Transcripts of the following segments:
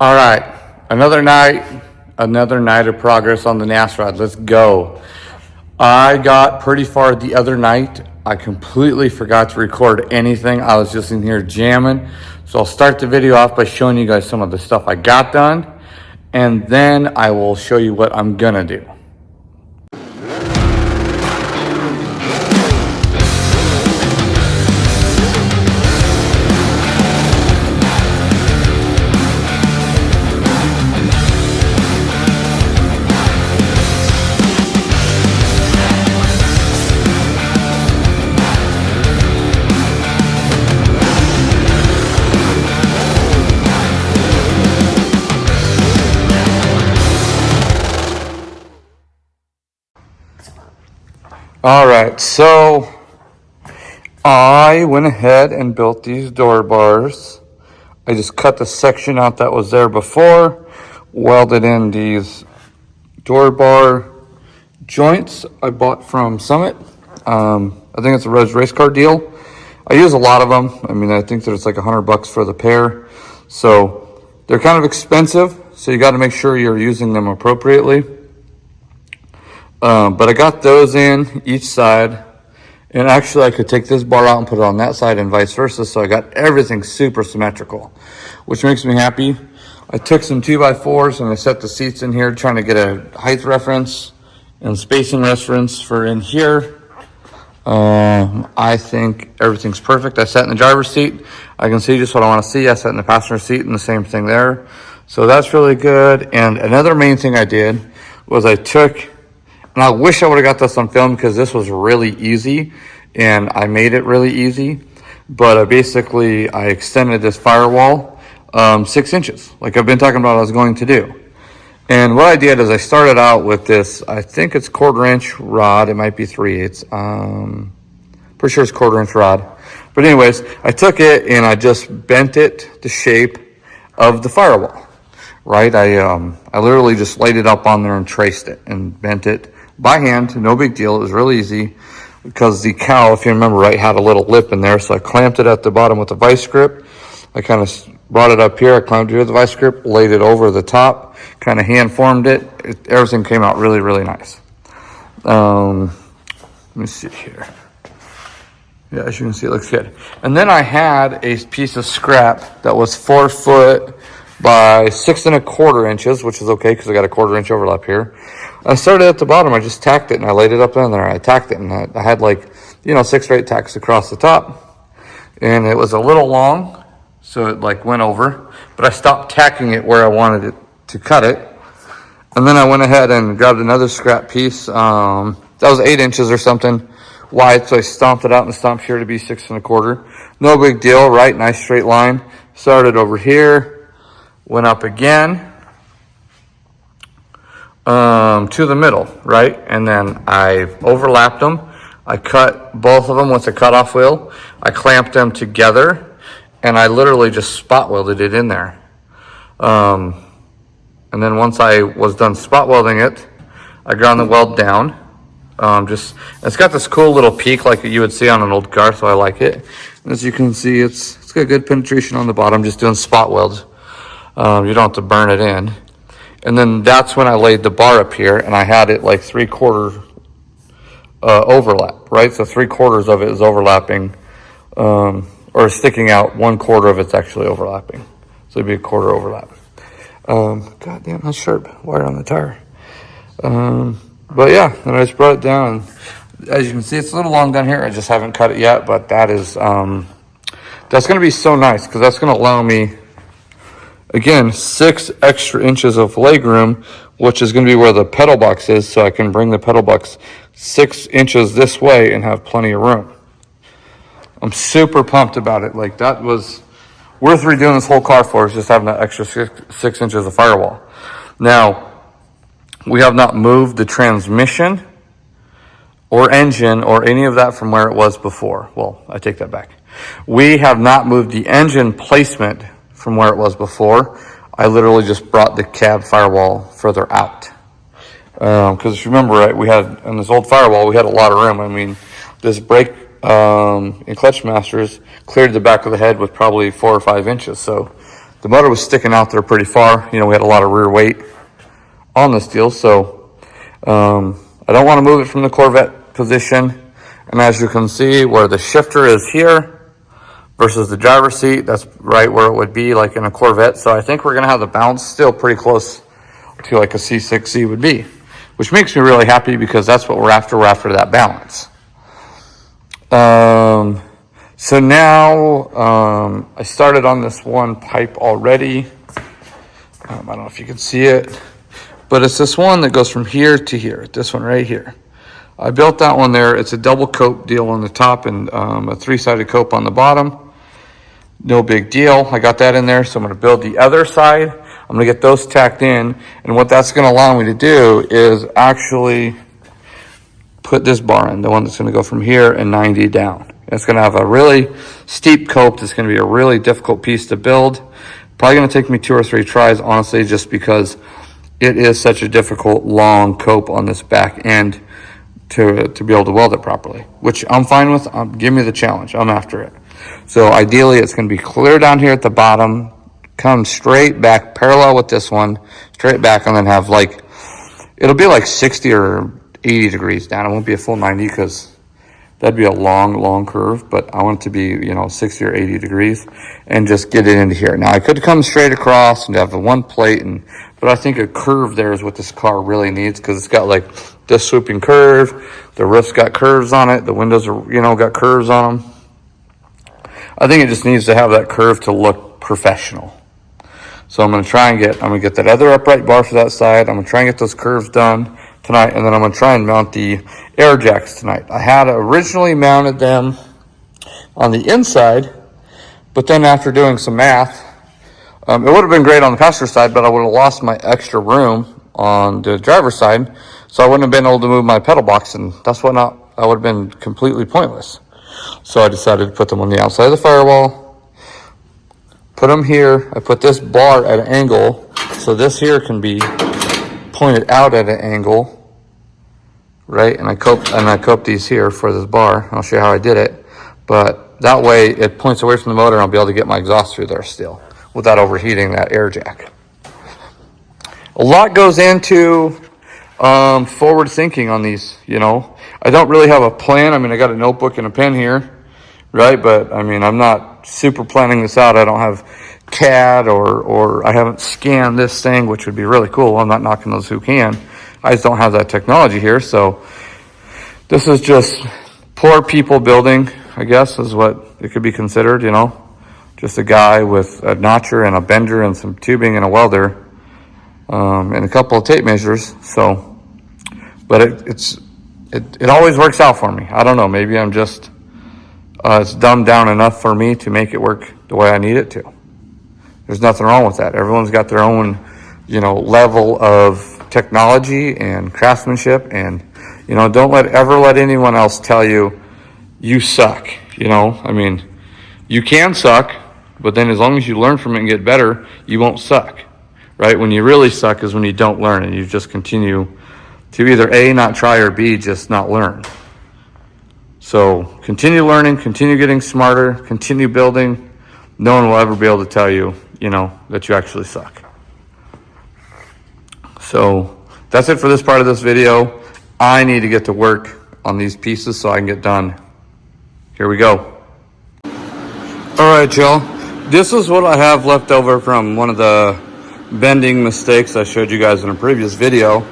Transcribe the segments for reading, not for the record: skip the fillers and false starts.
All right, another night of progress on the NASROD. Let's go. I got pretty far the other night. I completely forgot to record anything. I was just in here jamming. So I'll start the video off by showing you guys some of the stuff I got done, and then I will show you what I'm gonna do. All right, so I went ahead and built these door bars. I just cut the section out that was there before, welded in these door bar joints I bought from Summit. I think it's a race car deal. I use a lot of them. I mean, I think there's like $100 for the pair. So they're kind of expensive, so you got to make sure you're using them appropriately. But I got those in each side, and actually I could take this bar out and put it on that side and vice versa, so I got everything super symmetrical, which makes me happy. I took some 2x4s and I set the seats in here, trying to get a height reference and spacing reference for in here. I think everything's perfect. I sat in the driver's seat. I can see just what I want to see. I sat in the passenger seat and the same thing there. So that's really good. And another main thing I did was I took, and I wish I would have got this on film because this was really easy and I made it really easy. But I extended this firewall 6 inches, like I've been talking about I was going to do. And what I did is I started out with this, I think it's 1/4 inch rod. It might be 3/8. Pretty sure it's 1/4 inch rod. But anyways, I took it and I just bent it the shape of the firewall, right? I literally just laid it up on there and traced it and bent it by hand. No big deal. It was really easy because the cowl, if you remember right, had a little lip in there. So I clamped it at the bottom with a vice grip. I kind of brought it up here. I clamped it with the vice grip, laid it over the top, kind of hand formed it. Everything came out really, really nice. Let me see here. Yeah, as you can see, it looks good. And then I had a piece of scrap that was 4 foot by 6 1/4 inches, which is okay because I got a 1/4 inch overlap here. I started at the bottom. I just tacked it and I laid it up in there. I tacked it and I had 6 or 8 tacks across the top. And it was a little long, so it went over. But I stopped tacking it where I wanted it to cut it. And then I went ahead and grabbed another scrap piece. That was 8 inches or something wide, so I stomped it out and stomped here to be 6 1/4. No big deal, right? Nice straight line. Started over here, went up again to the middle, right? And then I overlapped them. I cut both of them with a cutoff wheel. I clamped them together, and I literally just spot welded it in there. And then once I was done spot welding it, I ground the weld down. It's got this cool little peak like you would see on an old car, so I like it. And as you can see, it's got good penetration on the bottom, just doing spot welds. You don't have to burn it in. And then that's when I laid the bar up here, and I had it 3/4 overlap, right? So 3/4 of it is overlapping, or sticking out. 1/4 of it's actually overlapping. So it'd be a 1/4 overlap. God damn, that's sharp wire on the tire. But yeah, then I just brought it down. As you can see, it's a little long down here. I just haven't cut it yet, but that is, that's going to be so nice because that's going to allow me, again, 6 extra inches of leg room, which is going to be where the pedal box is. So I can bring the pedal box 6 inches this way and have plenty of room. I'm super pumped about it. That was worth redoing this whole car for, is just having that extra 6 inches of firewall. Now, we have not moved the transmission or engine or any of that from where it was before. Well, I take that back. We have not moved the engine placement from where it was before. I literally just brought the cab firewall further out. Because if you remember right, we had, on this old firewall, we had a lot of room. I mean, this brake and clutch masters cleared the back of the head with probably 4 or 5 inches. So the motor was sticking out there pretty far. You know, we had a lot of rear weight on this deal, so I don't want to move it from the Corvette position. And as you can see, where the shifter is here versus the driver's seat, that's right where it would be like in a Corvette. So I think we're going to have the bounce still pretty close to like a C6Z would be, which makes me really happy because that's what we're after. We're after that balance. So now I started on this one pipe already. I don't know if you can see it, but it's this one that goes from here to here, this one right here. I built that one there. It's a double cope deal on the top and a three-sided cope on the bottom. No big deal. I got that in there, so I'm going to build the other side. I'm going to get those tacked in, and what that's going to allow me to do is actually put this bar in, the one that's going to go from here and 90 down. It's going to have a really steep cope. It's going to be a really difficult piece to build. Probably going to take me 2 or 3 tries, honestly, just because it is such a difficult, long cope on this back end to be able to weld it properly, which I'm fine with. Give me the challenge. I'm after it. So ideally, it's going to be clear down here at the bottom, come straight back, parallel with this one, straight back, and then have like, it'll be like 60 or 80 degrees down. It won't be a full 90 because that'd be a long curve, but I want it to be, you know, 60 or 80 degrees and just get it into here. Now I could come straight across and have the one plate, but I think a curve there is what this car really needs because it's got like this swooping curve. The roof's got curves on it. The windows are, you know, got curves on them. I think it just needs to have that curve to look professional. So I'm going to get that other upright bar for that side. I'm going to try and get those curves done tonight, and then I'm going to try and mount the air jacks tonight. I had originally mounted them on the inside, but then after doing some math, it would have been great on the passenger side, but I would have lost my extra room on the driver's side, so I wouldn't have been able to move my pedal box, and that would have been completely pointless. So I decided to put them on the outside of the firewall, put them here. I put this bar at an angle, so this here can be pointed out at an angle, right? And I coped these here for this bar. I'll show you how I did it, but that way it points away from the motor and I'll be able to get my exhaust through there still without overheating that air jack. A lot goes into forward thinking on these, you know. I don't really have a plan. I mean, I got a notebook and a pen here, right? But I mean, I'm not super planning this out. I don't have CAD or I haven't scanned this thing, which would be really cool. I'm not knocking those who can. I just don't have that technology here. So this is just poor people building, I guess, is what it could be considered, you know. Just a guy with a notcher and a bender and some tubing and a welder and a couple of tape measures. So, but it always works out for me. I don't know. Maybe I'm just, it's dumbed down enough for me to make it work the way I need it to. There's nothing wrong with that. Everyone's got their own, you know, level of technology and craftsmanship, and, you know, don't ever let anyone else tell you, you suck, you know. I mean, you can suck, but then as long as you learn from it and get better, you won't suck, right? When you really suck is when you don't learn and you just continue to either A, not try, or B, just not learn. So continue learning, continue getting smarter, continue building. No one will ever be able to tell you, you know, that you actually suck. So that's it for this part of this video. I need to get to work on these pieces so I can get done. Here we go. All right, y'all. This is what I have left over from one of the bending mistakes I showed you guys in a previous video.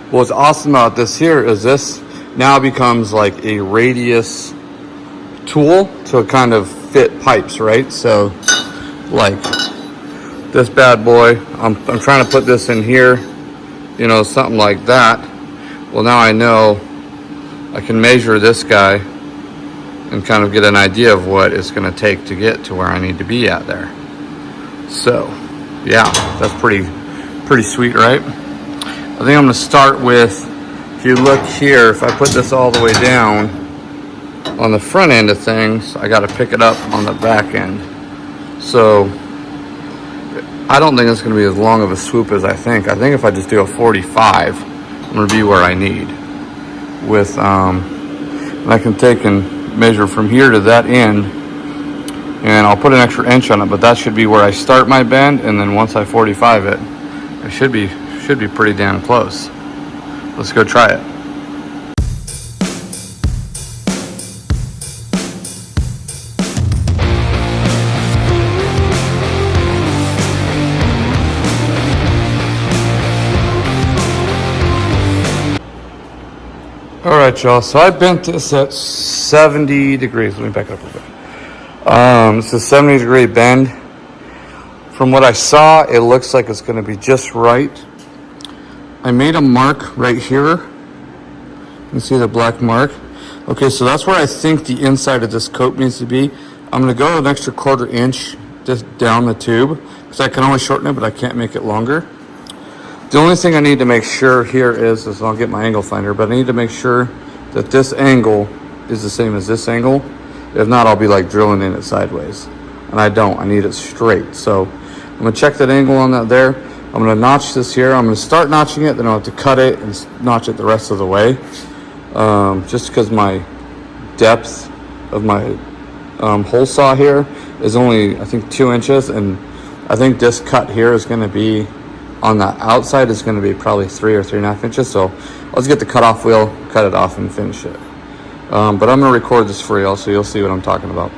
What's awesome about this here is this now becomes like a radius tool to kind of fit pipes, right? So like this bad boy, I'm trying to put this in here, you know, something like that. Well, now I know I can measure this guy and kind of get an idea of what it's going to take to get to where I need to be at there. So yeah, that's pretty sweet, right? I think I'm going to start with, if you look here, if I put this all the way down on the front end of things, I got to pick it up on the back end. So I don't think it's going to be as long of a swoop as I think. I think if I just do a 45, I'm going to be where I need. With, and I can take and measure from here to that end and I'll put an extra inch on it, but that should be where I start my bend, and then once I 45 it, it should be pretty damn close. Let's go try it. All right, y'all, so I bent this at 70 degrees. Let me back up a bit. It's a 70-degree bend. From what I saw, it looks like it's gonna be just right. I made a mark right here. You can see the black mark. Okay, so that's where I think the inside of this coat needs to be. I'm gonna go an extra 1/4 inch just down the tube, because I can always shorten it, but I can't make it longer. The only thing I need to make sure here is I'll get my angle finder, but I need to make sure that this angle is the same as this angle. If not, I'll be like drilling in it sideways. And I don't, I need it straight. So I'm gonna check that angle on that there. I'm gonna notch this here. I'm gonna start notching it, then I'll have to cut it and notch it the rest of the way. Just because my depth of my hole saw here is only, I think, 2 inches. And I think this cut here is gonna be, on the outside is gonna be probably 3 or 3.5 inches. So let's get the cutoff wheel, cut it off and finish it. But I'm gonna record this for y'all so you'll see what I'm talking about.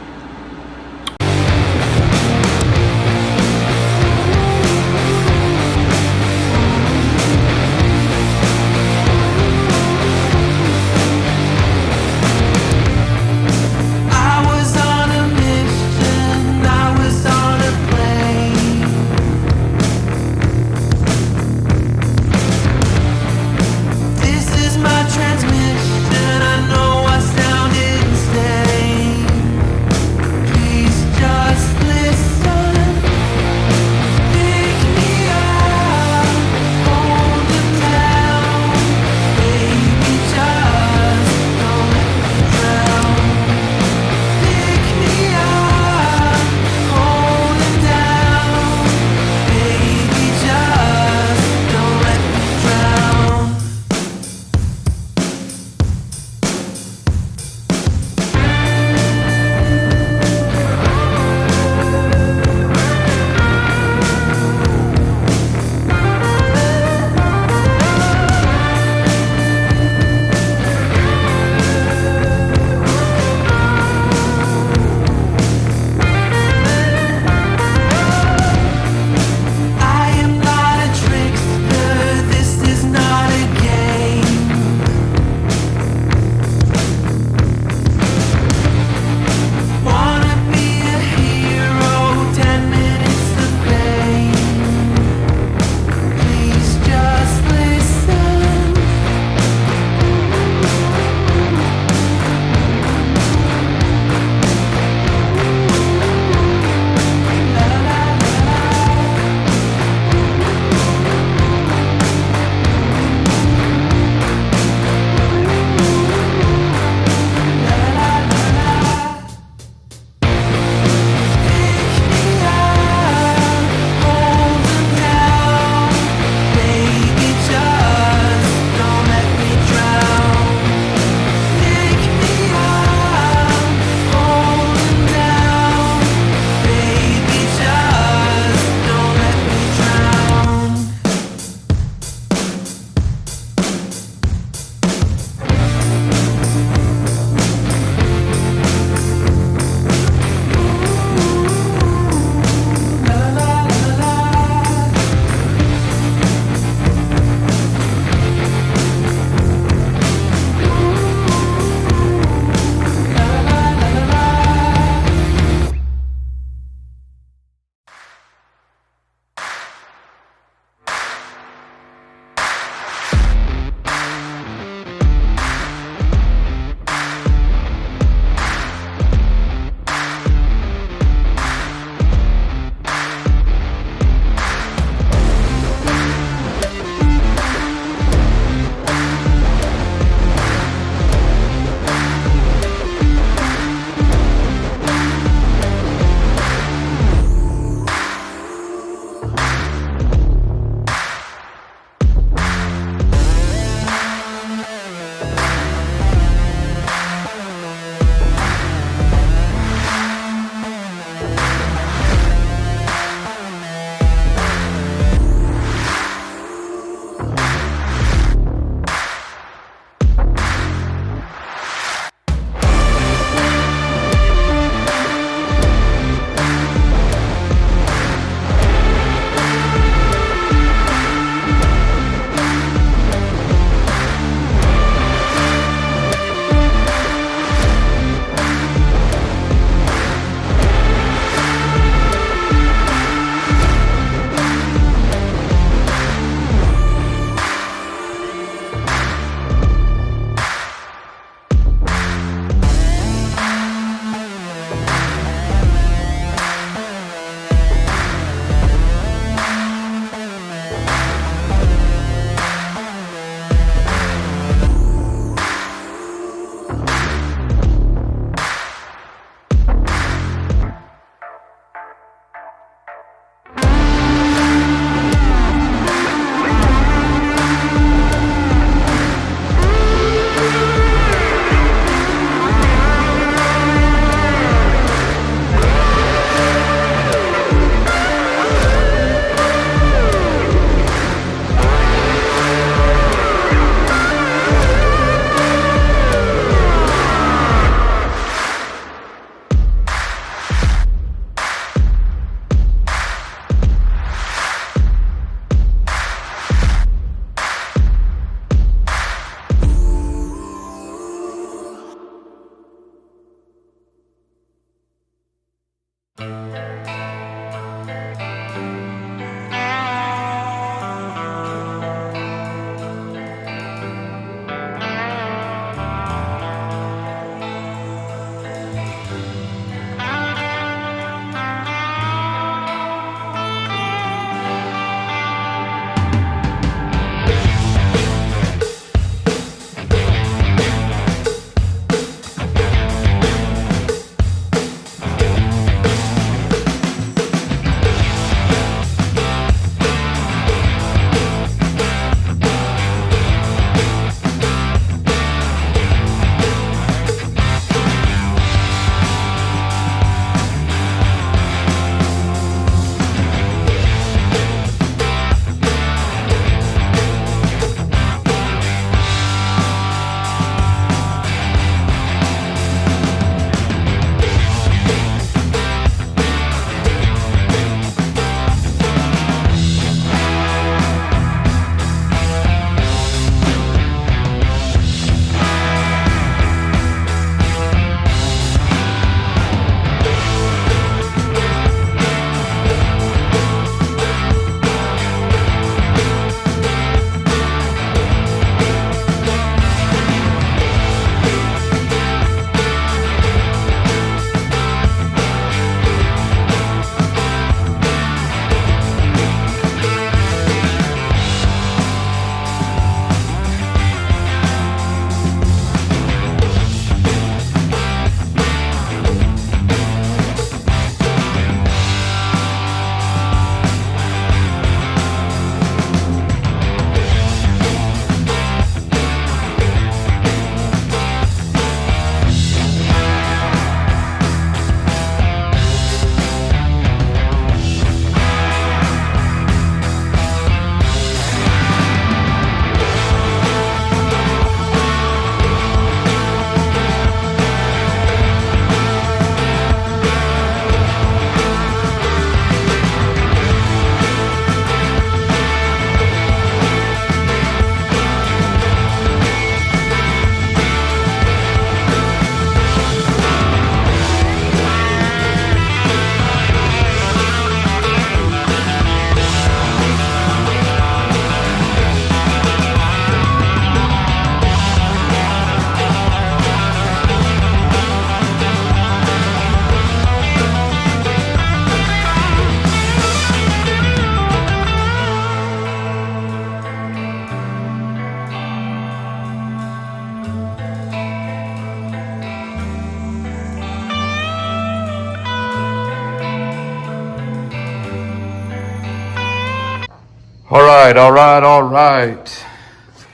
All right.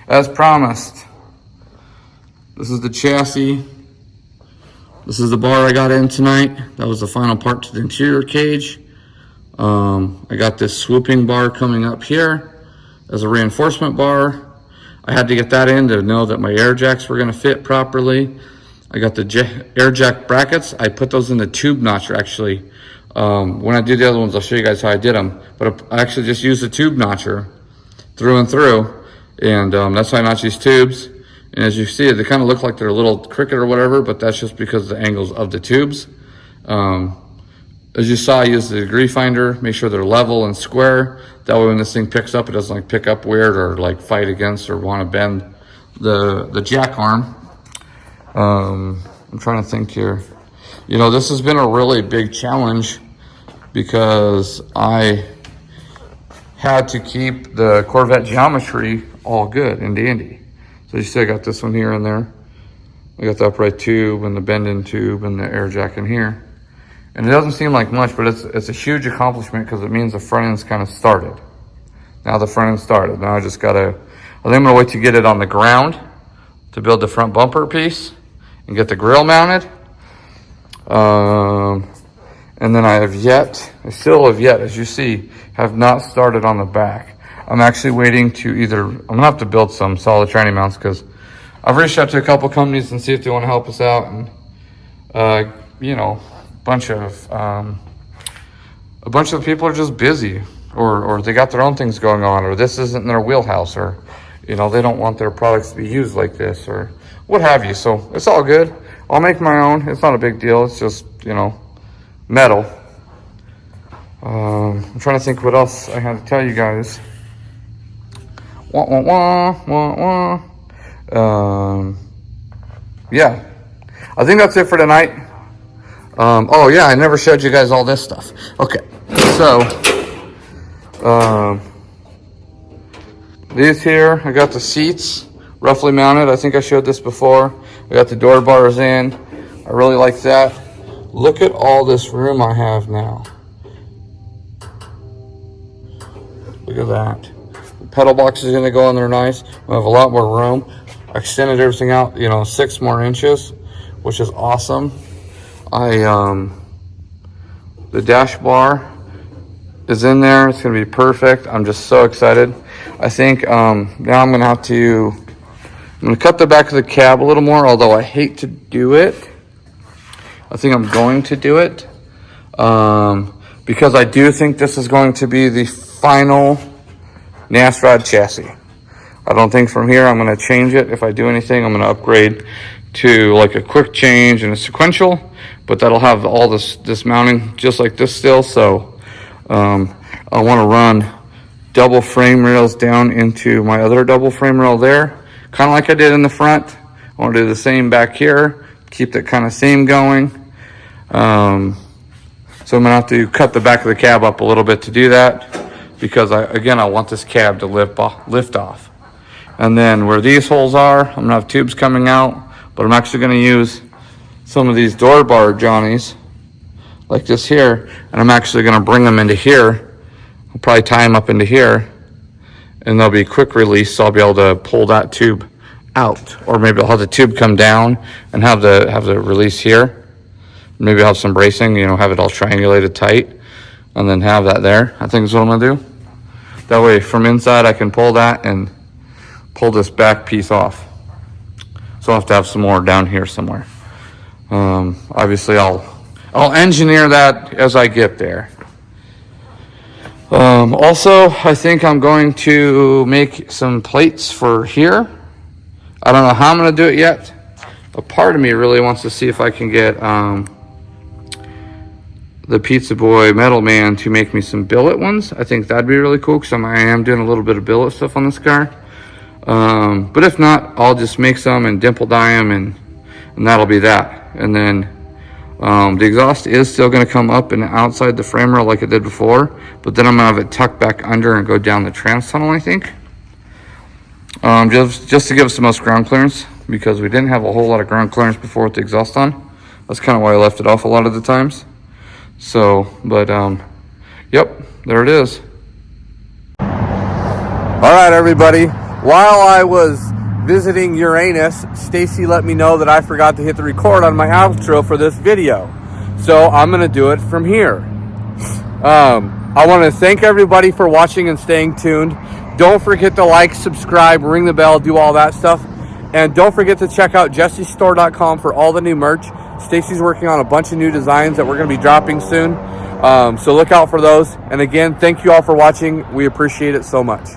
As promised, this is the chassis. This is the bar I got in tonight. That was the final part to the interior cage. I got this swooping bar coming up here as a reinforcement bar. I had to get that in to know that my air jacks were going to fit properly. I got the air jack brackets. I put those in the tube notcher actually. When I do the other ones, I'll show you guys how I did them. But I actually just used the tube notcher through and through. And that's how I notch these tubes. And as you see, they kind of look like they're a little crooked or whatever, but that's just because of the angles of the tubes. As you saw, I used the degree finder, make sure they're level and square. That way when this thing picks up, it doesn't like pick up weird or like fight against or want to bend the jack arm. I'm trying to think here. You know, this has been a really big challenge because I had to keep the Corvette geometry all good and dandy. So you see I got this one here and there. I got the upright tube and the bend-in tube and the air jack in here. And it doesn't seem like much, but it's a huge accomplishment because it means the front end's kind of started. Now the front end started. Now I think I'm gonna wait to get it on the ground to build the front bumper piece and get the grill mounted. And then I still have yet, as you see, have not started on the back. I'm actually waiting to I'm gonna have to build some solid tranny mounts because I've reached out to a couple companies and see if they want to help us out. And, you know, a bunch of people are just busy or they got their own things going on, or this isn't in their wheelhouse, or, you know, they don't want their products to be used like this or what have you. So it's all good. I'll make my own. It's not a big deal. It's just, you know, metal. I'm trying to think what else I had to tell you guys. Yeah, I think that's it for tonight. Oh yeah, I never showed you guys all this stuff. Okay, so these here, I got the seats roughly mounted. I think I showed this before. I got the door bars in. I really like that. Look at all this room I have now. Look at that. The pedal box is gonna go in there nice. I have a lot more room. I extended everything out, you know, 6 more inches, which is awesome. The dash bar is in there. It's gonna be perfect. I'm just so excited. I think now I'm gonna cut the back of the cab a little more, although I hate to do it. I think I'm going to do it because I do think this is going to be the final NASROD chassis. I don't think from here I'm going to change it. If I do anything, I'm going to upgrade to like a quick change and a sequential, but that'll have all this mounting just like this still. So I want to run double frame rails down into my other double frame rail there, kind of like I did in the front. I want to do the same back here, keep that kind of same going. So I'm gonna have to cut the back of the cab up a little bit to do that because I want this cab to lift off. And then where these holes are, I'm gonna have tubes coming out, but I'm actually gonna use some of these door bar johnnies like this here, and I'm actually gonna bring them into here. I'll probably tie them up into here, and they'll be quick release, so I'll be able to pull that tube out, or maybe I'll have the tube come down and have the release here. Maybe I'll have some bracing, you know, have it all triangulated tight, and then have that there. I think is what I'm gonna do. That way from inside I can pull that and pull this back piece off. So I'll have to have some more down here somewhere. Obviously I'll engineer that as I get there. Also, I think I'm going to make some plates for here. I don't know how I'm gonna do it yet. A part of me really wants to see if I can get the Pizza Boy Metal Man to make me some billet ones. I think that'd be really cool because I am doing a little bit of billet stuff on this car. But if not, I'll just make some and dimple dye them, and that'll be that. And then the exhaust is still going to come up and outside the frame rail like it did before, but then I'm going to have it tucked back under and go down the trans tunnel, I think. Just to give us the most ground clearance, because we didn't have a whole lot of ground clearance before with the exhaust on. That's kind of why I left it off a lot of the times. So, but yep, there it is. All right, everybody. While I was visiting Uranus, Stacie let me know that I forgot to hit the record on my outro for this video. So I'm going to do it from here. I want to thank everybody for watching and staying tuned. Don't forget to like, subscribe, ring the bell, do all that stuff. And don't forget to check out jessiestore.com for all the new merch. Stacie's working on a bunch of new designs that we're going to be dropping soon. So look out for those. And again, thank you all for watching. We appreciate it so much.